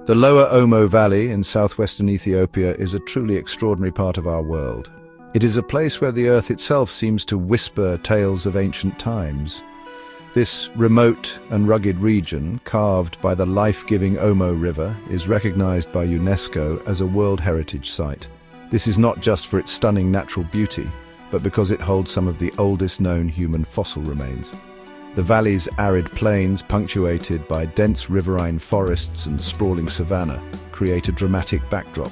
The lower Omo Valley in southwestern Ethiopia is a truly extraordinary part of our world. It is a place where the earth itself seems to whisper tales of ancient times. This remote and rugged region, carved by the life-giving Omo River, is recognized by UNESCO as a World Heritage Site. This is not just for its stunning natural beauty, but because it holds some of the oldest known human fossil remains. The valley's arid plains, punctuated by dense riverine forests and sprawling savanna, create a dramatic backdrop.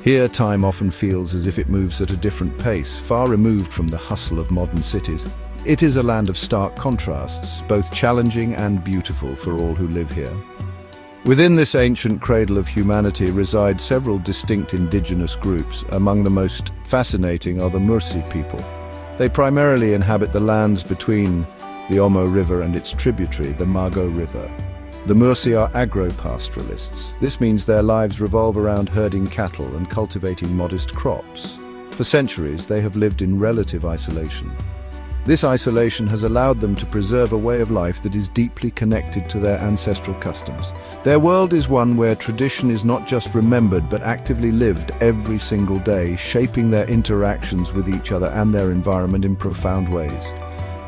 Here, time often feels as if it moves at a different pace, far removed from the hustle of modern cities. It is a land of stark contrasts, both challenging and beautiful for all who live here. Within this ancient cradle of humanity reside several distinct indigenous groups. Among the most fascinating are the Mursi people. They primarily inhabit the lands between the Omo River and its tributary, the Mago River. The Mursi are agro-pastoralists. This means their lives revolve around herding cattle and cultivating modest crops. For centuries, they have lived in relative isolation. This isolation has allowed them to preserve a way of life that is deeply connected to their ancestral customs. Their world is one where tradition is not just remembered but actively lived every single day, shaping their interactions with each other and their environment in profound ways.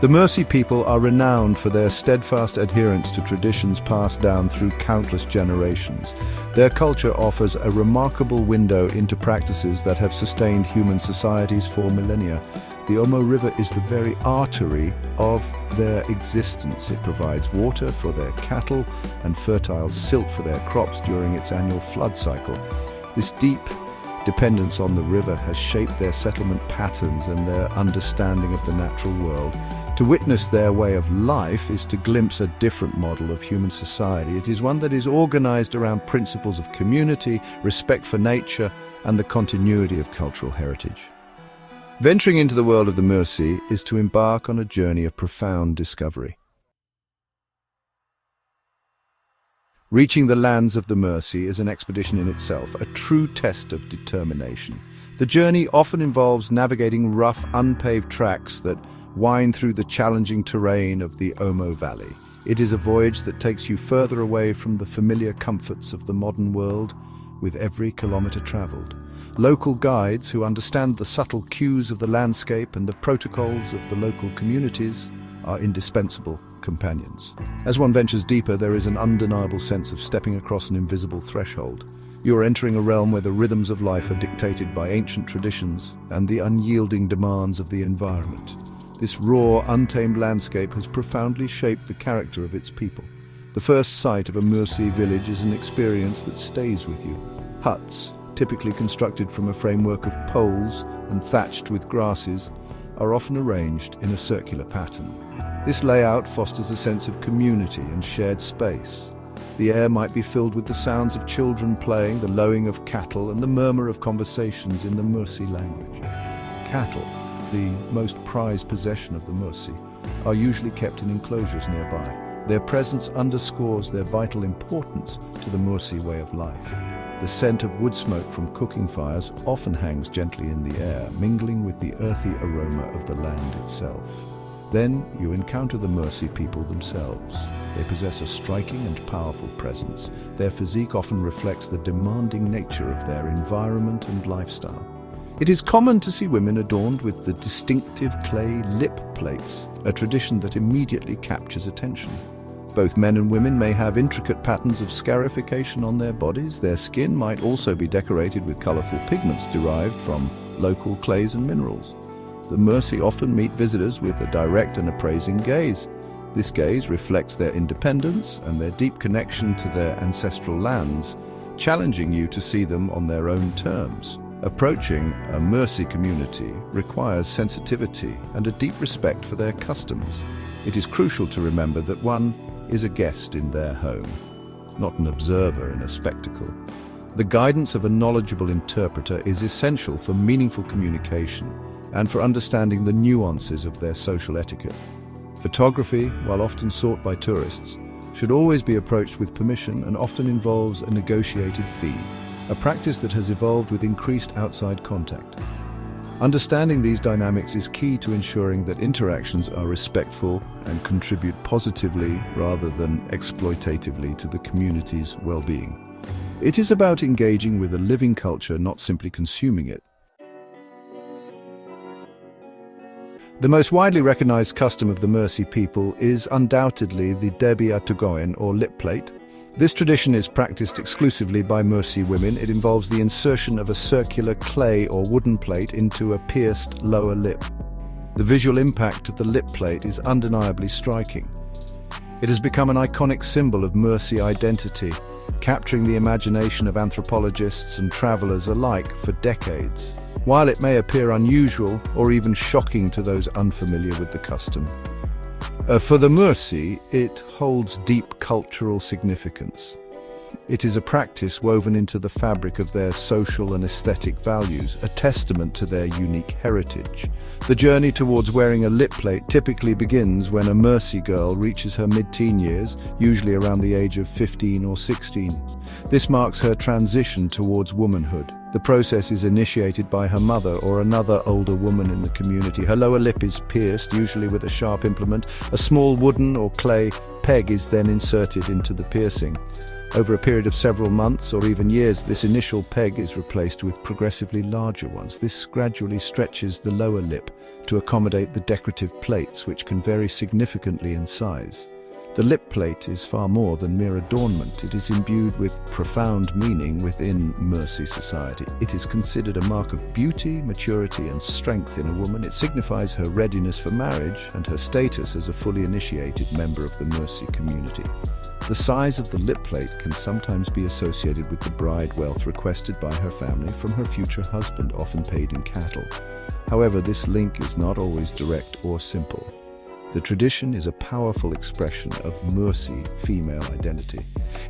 The Mursi people are renowned for their steadfast adherence to traditions passed down through countless generations. Their culture offers a remarkable window into practices that have sustained human societies for millennia. The Omo River is the very artery of their existence. It provides water for their cattle and fertile silt for their crops during its annual flood cycle. This deep dependence on the river has shaped their settlement patterns and their understanding of the natural world. To witness their way of life is to glimpse a different model of human society. It is one that is organized around principles of community, respect for nature, and the continuity of cultural heritage. Venturing into the world of the Mursi is to embark on a journey of profound discovery. Reaching the lands of the Mursi is an expedition in itself, a true test of determination. The journey often involves navigating rough, unpaved tracks that wind through the challenging terrain of the Omo Valley. It is a voyage that takes you further away from the familiar comforts of the modern world with every kilometer traveled. Local guides who understand the subtle cues of the landscape and the protocols of the local communities are indispensable companions. As one ventures deeper, there is an undeniable sense of stepping across an invisible threshold. You are entering a realm where the rhythms of life are dictated by ancient traditions and the unyielding demands of the environment. This raw, untamed landscape has profoundly shaped the character of its people. The first sight of a Mursi village is an experience that stays with you. Huts, typically constructed from a framework of poles and thatched with grasses, are often arranged in a circular pattern. This layout fosters a sense of community and shared space. The air might be filled with the sounds of children playing, the lowing of cattle, and the murmur of conversations in the Mursi language. Cattle, the most prized possession of the Mursi, are usually kept in enclosures nearby. Their presence underscores their vital importance to the Mursi way of life. The scent of wood smoke from cooking fires often hangs gently in the air, mingling with the earthy aroma of the land itself. Then you encounter the Mursi people themselves. They possess a striking and powerful presence. Their physique often reflects the demanding nature of their environment and lifestyle. It is common to see women adorned with the distinctive clay lip plates, a tradition that immediately captures attention. Both men and women may have intricate patterns of scarification on their bodies. Their skin might also be decorated with colorful pigments derived from local clays and minerals. The Mursi often meet visitors with a direct and appraising gaze. This gaze reflects their independence and their deep connection to their ancestral lands, challenging you to see them on their own terms. Approaching a Mursi community requires sensitivity and a deep respect for their customs. It is crucial to remember that one is a guest in their home, not an observer in a spectacle. The guidance of a knowledgeable interpreter is essential for meaningful communication and for understanding the nuances of their social etiquette. Photography, while often sought by tourists, should always be approached with permission and often involves a negotiated fee, a practice that has evolved with increased outside contact. Understanding these dynamics is key to ensuring that interactions are respectful and contribute positively rather than exploitatively to the community's well-being. It is about engaging with a living culture, not simply consuming it. The most widely recognized custom of the Mursi people is undoubtedly the debi atugoen, or lip plate. This tradition is practiced exclusively by Mursi women. It involves the insertion of a circular clay or wooden plate into a pierced lower lip. The visual impact of the lip plate is undeniably striking. It has become an iconic symbol of Mursi identity, capturing the imagination of anthropologists and travelers alike for decades. While it may appear unusual or even shocking to those unfamiliar with the custom, for the Mursi, it holds deep cultural significance. It is a practice woven into the fabric of their social and aesthetic values, a testament to their unique heritage. The journey towards wearing a lip plate typically begins when a Mursi girl reaches her mid-teen years, usually around the age of 15 or 16. This marks her transition towards womanhood. The process is initiated by her mother or another older woman in the community. Her lower lip is pierced, usually with a sharp implement. A small wooden or clay peg is then inserted into the piercing. Over a period of several months or even years, this initial peg is replaced with progressively larger ones. This gradually stretches the lower lip to accommodate the decorative plates, which can vary significantly in size. The lip plate is far more than mere adornment. It is imbued with profound meaning within Mursi society. It is considered a mark of beauty, maturity, and strength in a woman. It signifies her readiness for marriage and her status as a fully initiated member of the Mursi community. The size of the lip plate can sometimes be associated with the bride wealth requested by her family from her future husband, often paid in cattle. However, this link is not always direct or simple. The tradition is a powerful expression of Mursi female identity.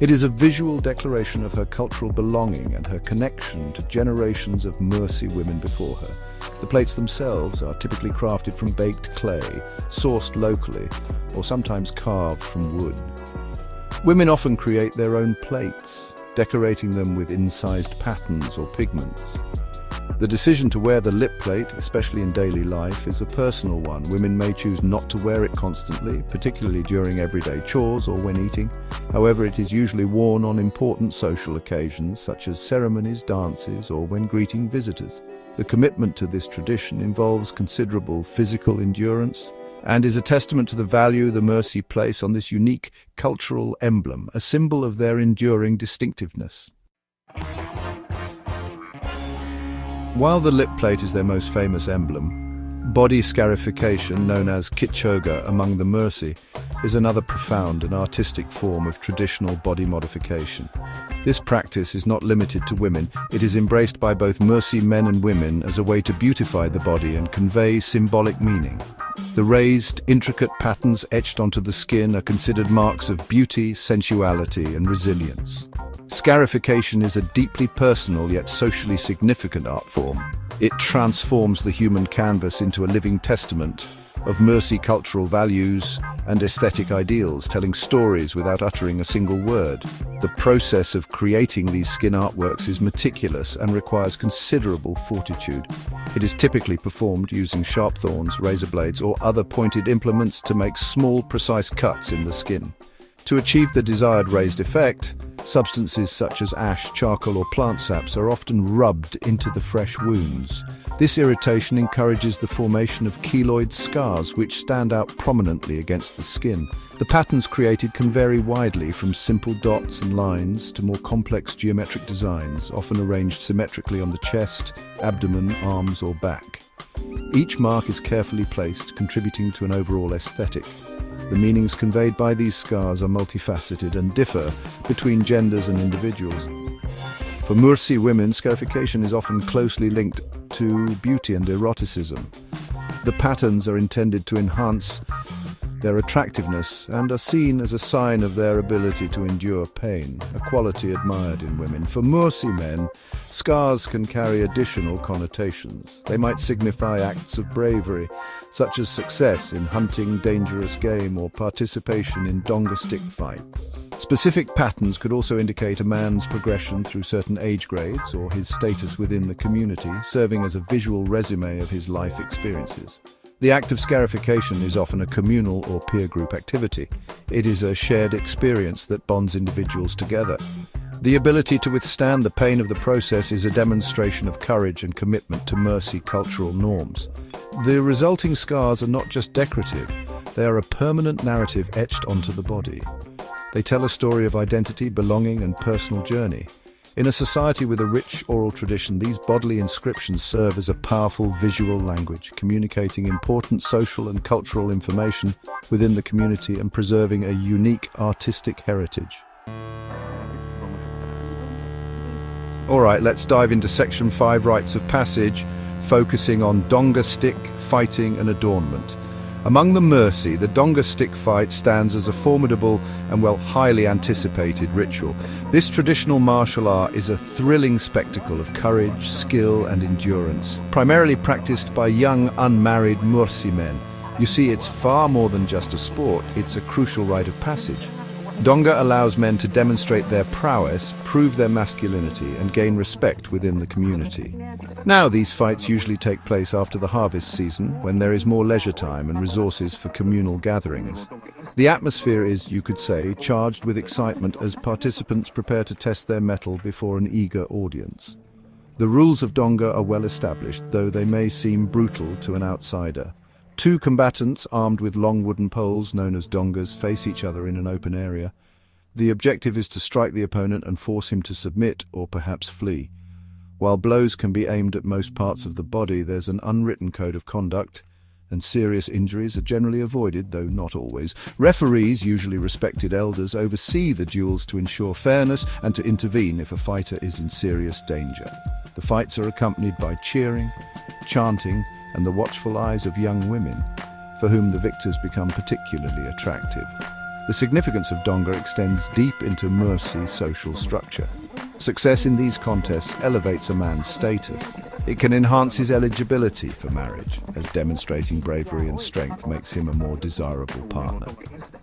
It is a visual declaration of her cultural belonging and her connection to generations of Mursi women before her. The plates themselves are typically crafted from baked clay, sourced locally, or sometimes carved from wood. Women often create their own plates, decorating them with incised patterns or pigments. The decision to wear the lip plate, especially in daily life, is a personal one. Women may choose not to wear it constantly, particularly during everyday chores or when eating. However, it is usually worn on important social occasions, such as ceremonies, dances, or when greeting visitors. The commitment to this tradition involves considerable physical endurance and is a testament to the value the Mursi place on this unique cultural emblem, a symbol of their enduring distinctiveness. While the lip plate is their most famous emblem, body scarification, known as kitchoga among the Mursi, is another profound and artistic form of traditional body modification. This practice is not limited to women. It is embraced by both Mursi men and women as a way to beautify the body and convey symbolic meaning. The raised, intricate patterns etched onto the skin are considered marks of beauty, sensuality, and resilience. Scarification is a deeply personal yet socially significant art form. It transforms the human canvas into a living testament of Mursi cultural values and aesthetic ideals, telling stories without uttering a single word. The process of creating these skin artworks is meticulous and requires considerable fortitude. It is typically performed using sharp thorns, razor blades, or other pointed implements to make small, precise cuts in the skin. To achieve the desired raised effect, substances such as ash, charcoal, or plant saps are often rubbed into the fresh wounds. This irritation encourages the formation of keloid scars, which stand out prominently against the skin. The patterns created can vary widely, from simple dots and lines to more complex geometric designs, often arranged symmetrically on the chest, abdomen, arms, or back. Each mark is carefully placed, contributing to an overall aesthetic. The meanings conveyed by these scars are multifaceted and differ between genders and individuals. For Mursi women, scarification is often closely linked to beauty and eroticism. The patterns are intended to enhance their attractiveness and are seen as a sign of their ability to endure pain, a quality admired in women. For Mursi men, scars can carry additional connotations. They might signify acts of bravery, such as success in hunting dangerous game or participation in donga stick fights. Specific patterns could also indicate a man's progression through certain age grades or his status within the community, serving as a visual resume of his life experiences. The act of scarification is often a communal or peer group activity. It is a shared experience that bonds individuals together. The ability to withstand the pain of the process is a demonstration of courage and commitment to Mursi cultural norms. The resulting scars are not just decorative, they are a permanent narrative etched onto the body. They tell a story of identity, belonging, and personal journey. In a society with a rich oral tradition, these bodily inscriptions serve as a powerful visual language, communicating important social and cultural information within the community and preserving a unique artistic heritage. All right, let's dive into Section 5, Rites of Passage, focusing on donga stick, fighting and adornment. Among the Mursi, the donga stick fight stands as a formidable and, highly anticipated ritual. This traditional martial art is a thrilling spectacle of courage, skill and endurance, primarily practiced by young, unmarried Mursi men. You see, it's far more than just a sport, it's a crucial rite of passage. Donga allows men to demonstrate their prowess, prove their masculinity, and gain respect within the community. Now, these fights usually take place after the harvest season, when there is more leisure time and resources for communal gatherings. The atmosphere is, you could say, charged with excitement as participants prepare to test their mettle before an eager audience. The rules of Donga are well established, though they may seem brutal to an outsider. Two combatants armed with long wooden poles, known as dongas, face each other in an open area. The objective is to strike the opponent and force him to submit or perhaps flee. While blows can be aimed at most parts of the body, there's an unwritten code of conduct, and serious injuries are generally avoided, though not always. Referees, usually respected elders, oversee the duels to ensure fairness and to intervene if a fighter is in serious danger. The fights are accompanied by cheering, chanting, and the watchful eyes of young women, for whom the victors become particularly attractive. The significance of donga extends deep into Mursi social structure. Success in these contests elevates a man's status. It can enhance his eligibility for marriage, as demonstrating bravery and strength makes him a more desirable partner.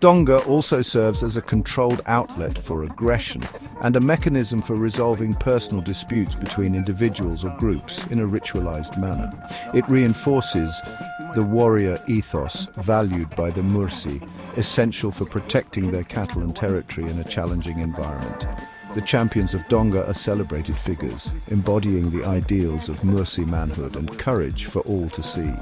Donga also serves as a controlled outlet for aggression and a mechanism for resolving personal disputes between individuals or groups in a ritualized manner. It reinforces the warrior ethos valued by the Mursi, essential for protecting their cattle and territory in a challenging environment. The champions of donga are celebrated figures, embodying the ideals of Mursi manhood and courage for all to see.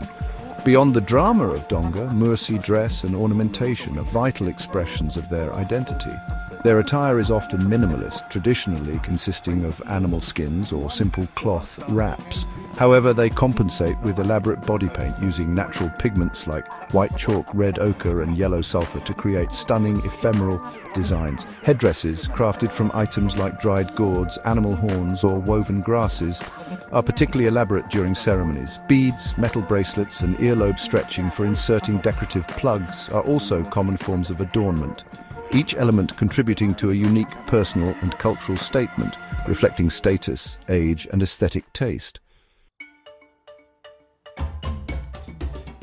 Beyond the drama of donga, Mursi dress and ornamentation are vital expressions of their identity. Their attire is often minimalist, traditionally consisting of animal skins or simple cloth wraps. However, they compensate with elaborate body paint using natural pigments like white chalk, red ochre and yellow sulfur to create stunning, ephemeral designs. Headdresses, crafted from items like dried gourds, animal horns or woven grasses, are particularly elaborate during ceremonies. Beads, metal bracelets and earlobe stretching for inserting decorative plugs are also common forms of adornment, each element contributing to a unique personal and cultural statement, reflecting status, age and aesthetic taste.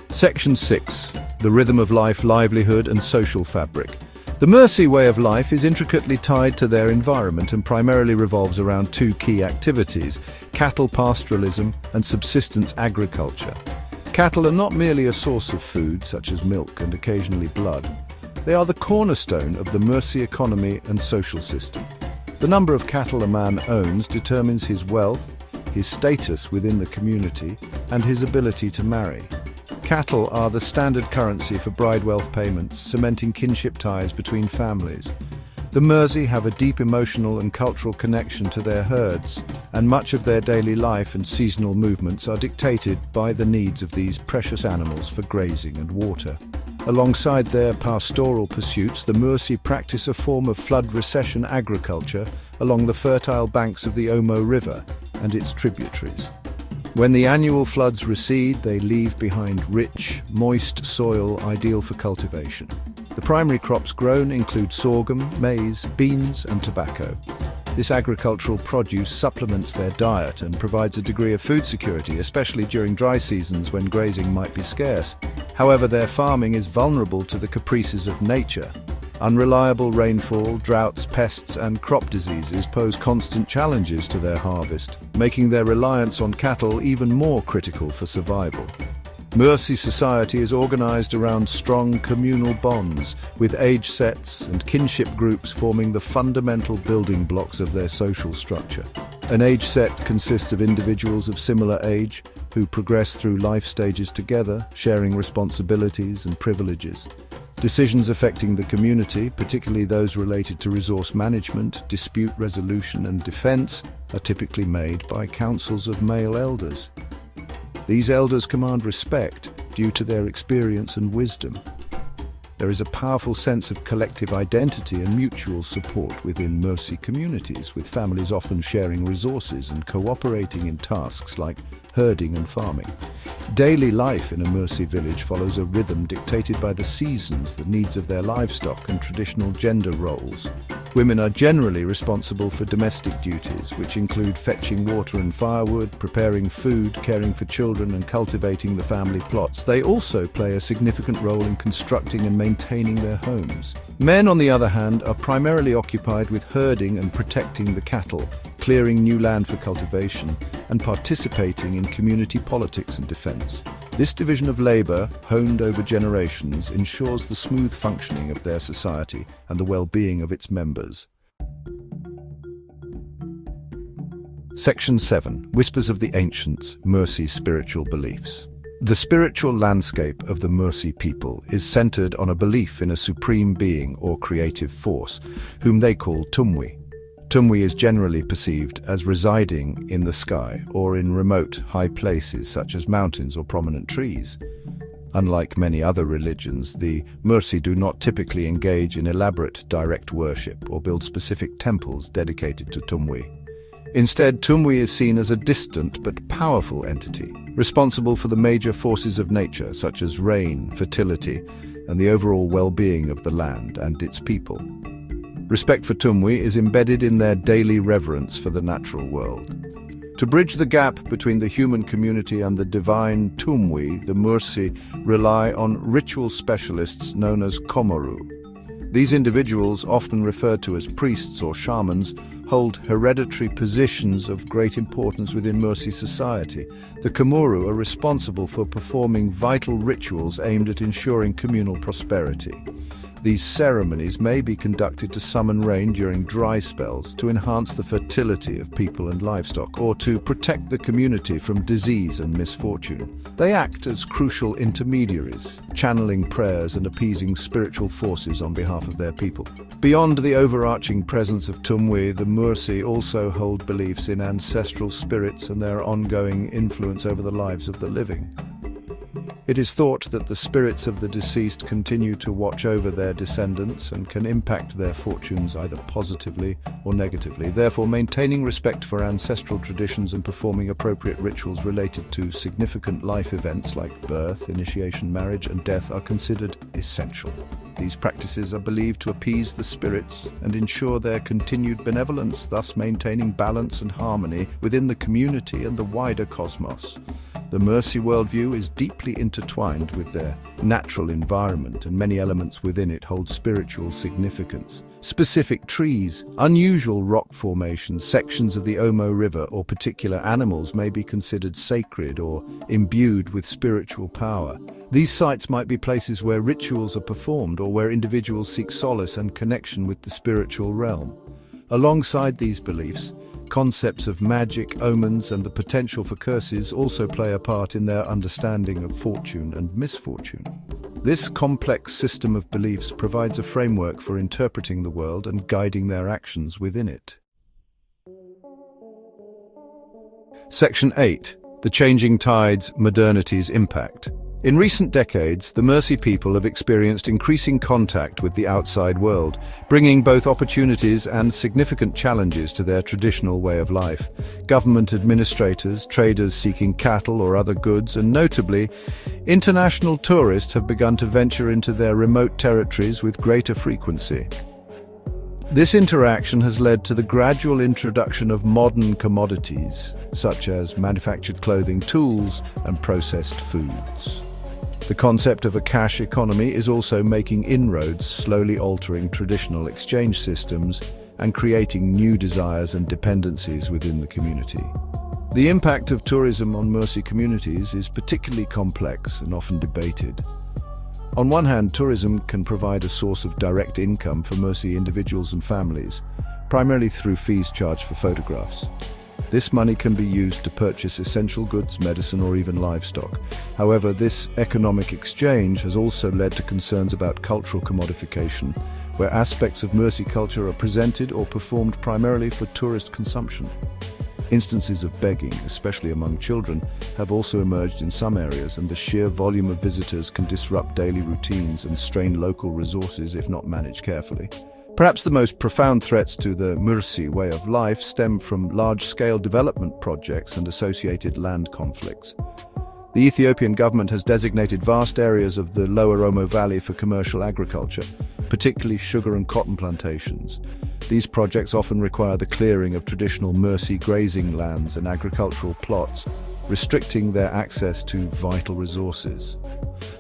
Section 6. The rhythm of life, livelihood and social fabric. The Mursi way of life is intricately tied to their environment and primarily revolves around two key activities: cattle pastoralism and subsistence agriculture. Cattle are not merely a source of food, such as milk and occasionally blood. They are the cornerstone of the Mursi economy and social system. The number of cattle a man owns determines his wealth, his status within the community, and his ability to marry. Cattle are the standard currency for bride wealth payments, cementing kinship ties between families. The Mursi have a deep emotional and cultural connection to their herds, and much of their daily life and seasonal movements are dictated by the needs of these precious animals for grazing and water. Alongside their pastoral pursuits, the Mursi practice a form of flood recession agriculture along the fertile banks of the Omo River and its tributaries. When the annual floods recede, they leave behind rich, moist soil ideal for cultivation. The primary crops grown include sorghum, maize, beans and tobacco. This agricultural produce supplements their diet and provides a degree of food security, especially during dry seasons when grazing might be scarce. However, their farming is vulnerable to the caprices of nature. Unreliable rainfall, droughts, pests and crop diseases pose constant challenges to their harvest, making their reliance on cattle even more critical for survival. Mursi society is organized around strong communal bonds, with age sets and kinship groups forming the fundamental building blocks of their social structure. An age set consists of individuals of similar age who progress through life stages together, sharing responsibilities and privileges. Decisions affecting the community, particularly those related to resource management, dispute resolution and defense, are typically made by councils of male elders. These elders command respect due to their experience and wisdom. There is a powerful sense of collective identity and mutual support within Mursi communities, with families often sharing resources and cooperating in tasks like herding and farming. Daily life in a Mursi village follows a rhythm dictated by the seasons, the needs of their livestock, and traditional gender roles. Women are generally responsible for domestic duties, which include fetching water and firewood, preparing food, caring for children, and cultivating the family plots. They also play a significant role in constructing and maintaining their homes. Men, on the other hand, are primarily occupied with herding and protecting the cattle, clearing new land for cultivation, and participating in community politics and defense. This division of labor, honed over generations, ensures the smooth functioning of their society and the well-being of its members. Section 7. Whispers of the Ancients, Mursi Spiritual Beliefs. The spiritual landscape of the Mursi people is centered on a belief in a supreme being or creative force, whom they call Tumwi. Tumwi is generally perceived as residing in the sky or in remote, high places such as mountains or prominent trees. Unlike many other religions, the Mursi do not typically engage in elaborate direct worship or build specific temples dedicated to Tumwi. Instead, Tumwi is seen as a distant but powerful entity, responsible for the major forces of nature such as rain, fertility, and the overall well-being of the land and its people. Respect for Tumwi is embedded in their daily reverence for the natural world. To bridge the gap between the human community and the divine Tumwi, the Mursi rely on ritual specialists known as Komoru. These individuals, often referred to as priests or shamans, hold hereditary positions of great importance within Mursi society. The Komoru are responsible for performing vital rituals aimed at ensuring communal prosperity. These ceremonies may be conducted to summon rain during dry spells, to enhance the fertility of people and livestock, or to protect the community from disease and misfortune. They act as crucial intermediaries, channeling prayers and appeasing spiritual forces on behalf of their people. Beyond the overarching presence of Tumwi, the Mursi also hold beliefs in ancestral spirits and their ongoing influence over the lives of the living. It is thought that the spirits of the deceased continue to watch over their descendants and can impact their fortunes either positively or negatively. Therefore, maintaining respect for ancestral traditions and performing appropriate rituals related to significant life events like birth, initiation, marriage, and death are considered essential. These practices are believed to appease the spirits and ensure their continued benevolence, thus maintaining balance and harmony within the community and the wider cosmos. The Mursi worldview is deeply intertwined with their natural environment, and many elements within it hold spiritual significance. Specific trees, unusual rock formations, sections of the Omo River, or particular animals may be considered sacred or imbued with spiritual power. These sites might be places where rituals are performed or where individuals seek solace and connection with the spiritual realm. Alongside these beliefs, concepts of magic, omens, and the potential for curses also play a part in their understanding of fortune and misfortune. This complex system of beliefs provides a framework for interpreting the world and guiding their actions within it. Section 8. The Changing Tides, Modernity's Impact. In recent decades, the Mursi people have experienced increasing contact with the outside world, bringing both opportunities and significant challenges to their traditional way of life. Government administrators, traders seeking cattle or other goods, and notably, international tourists have begun to venture into their remote territories with greater frequency. This interaction has led to the gradual introduction of modern commodities, such as manufactured clothing, tools, and processed foods. The concept of a cash economy is also making inroads, slowly altering traditional exchange systems and creating new desires and dependencies within the community. The impact of tourism on Mursi communities is particularly complex and often debated. On one hand, tourism can provide a source of direct income for Mursi individuals and families, primarily through fees charged for photographs. This money can be used to purchase essential goods, medicine, or even livestock. However, this economic exchange has also led to concerns about cultural commodification, where aspects of Mursi culture are presented or performed primarily for tourist consumption. Instances of begging, especially among children, have also emerged in some areas, and the sheer volume of visitors can disrupt daily routines and strain local resources if not managed carefully. Perhaps the most profound threats to the Mursi way of life stem from large-scale development projects and associated land conflicts. The Ethiopian government has designated vast areas of the lower Omo Valley for commercial agriculture, particularly sugar and cotton plantations. These projects often require the clearing of traditional Mursi grazing lands and agricultural plots, restricting their access to vital resources.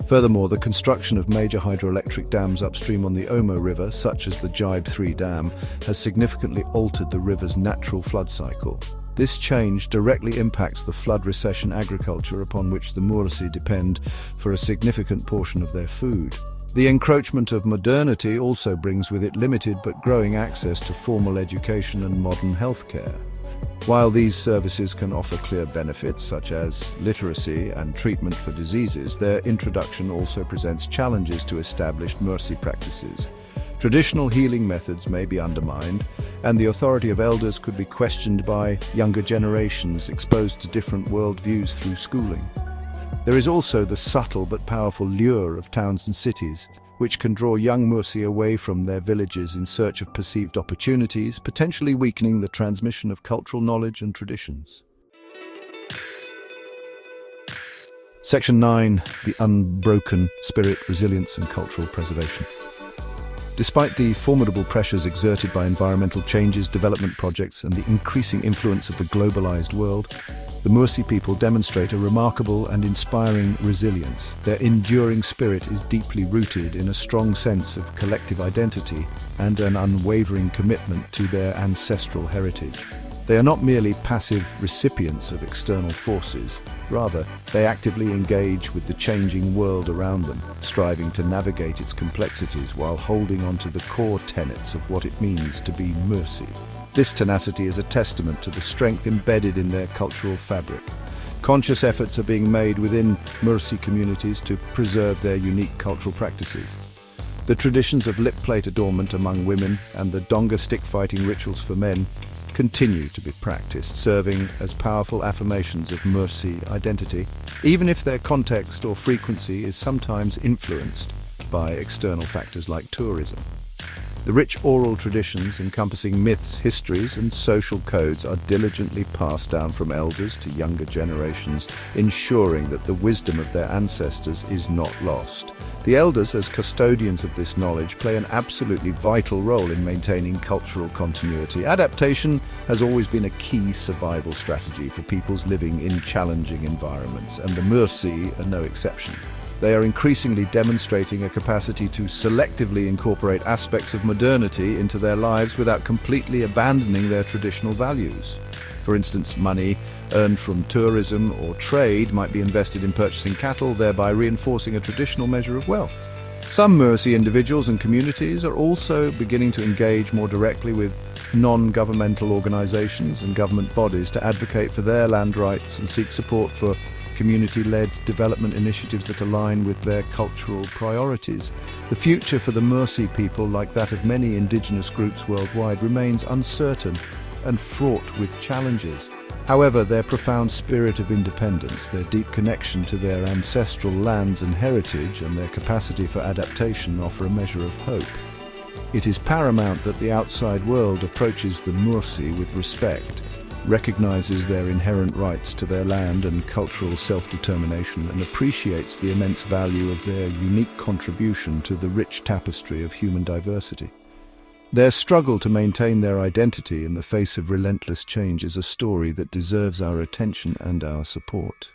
Furthermore, the construction of major hydroelectric dams upstream on the Omo River, such as the Jibe 3 Dam, has significantly altered the river's natural flood cycle. This change directly impacts the flood recession agriculture upon which the Mursi depend for a significant portion of their food. The encroachment of modernity also brings with it limited but growing access to formal education and modern healthcare. While these services can offer clear benefits, such as literacy and treatment for diseases, their introduction also presents challenges to established Mursi practices. Traditional healing methods may be undermined, and the authority of elders could be questioned by younger generations exposed to different worldviews through schooling. There is also the subtle but powerful lure of towns and cities, which can draw young Mursi away from their villages in search of perceived opportunities, potentially weakening the transmission of cultural knowledge and traditions. Section 9. The unbroken spirit, resilience and cultural preservation. Despite the formidable pressures exerted by environmental changes, development projects, and the increasing influence of the globalized world, the Mursi people demonstrate a remarkable and inspiring resilience. Their enduring spirit is deeply rooted in a strong sense of collective identity and an unwavering commitment to their ancestral heritage. They are not merely passive recipients of external forces. Rather, they actively engage with the changing world around them, striving to navigate its complexities while holding on to the core tenets of what it means to be Mursi. This tenacity is a testament to the strength embedded in their cultural fabric. Conscious efforts are being made within Mursi communities to preserve their unique cultural practices. The traditions of lip plate adornment among women and the donga stick fighting rituals for men continue to be practiced, serving as powerful affirmations of Mursi identity, even if their context or frequency is sometimes influenced by external factors like tourism. The rich oral traditions encompassing myths, histories, and social codes are diligently passed down from elders to younger generations, ensuring that the wisdom of their ancestors is not lost. The elders, as custodians of this knowledge, play an absolutely vital role in maintaining cultural continuity. Adaptation has always been a key survival strategy for peoples living in challenging environments, and the Mursi are no exception. They are increasingly demonstrating a capacity to selectively incorporate aspects of modernity into their lives without completely abandoning their traditional values. For instance, money earned from tourism or trade might be invested in purchasing cattle, thereby reinforcing a traditional measure of wealth. Some Mursi individuals and communities are also beginning to engage more directly with non-governmental organizations and government bodies to advocate for their land rights and seek support for community-led development initiatives that align with their cultural priorities. The future for the Mursi people, like that of many indigenous groups worldwide, remains uncertain and fraught with challenges. However, their profound spirit of independence, their deep connection to their ancestral lands and heritage, and their capacity for adaptation offer a measure of hope. It is paramount that the outside world approaches the Mursi with respect, recognizes their inherent rights to their land and cultural self-determination, and appreciates the immense value of their unique contribution to the rich tapestry of human diversity. Their struggle to maintain their identity in the face of relentless change is a story that deserves our attention and our support.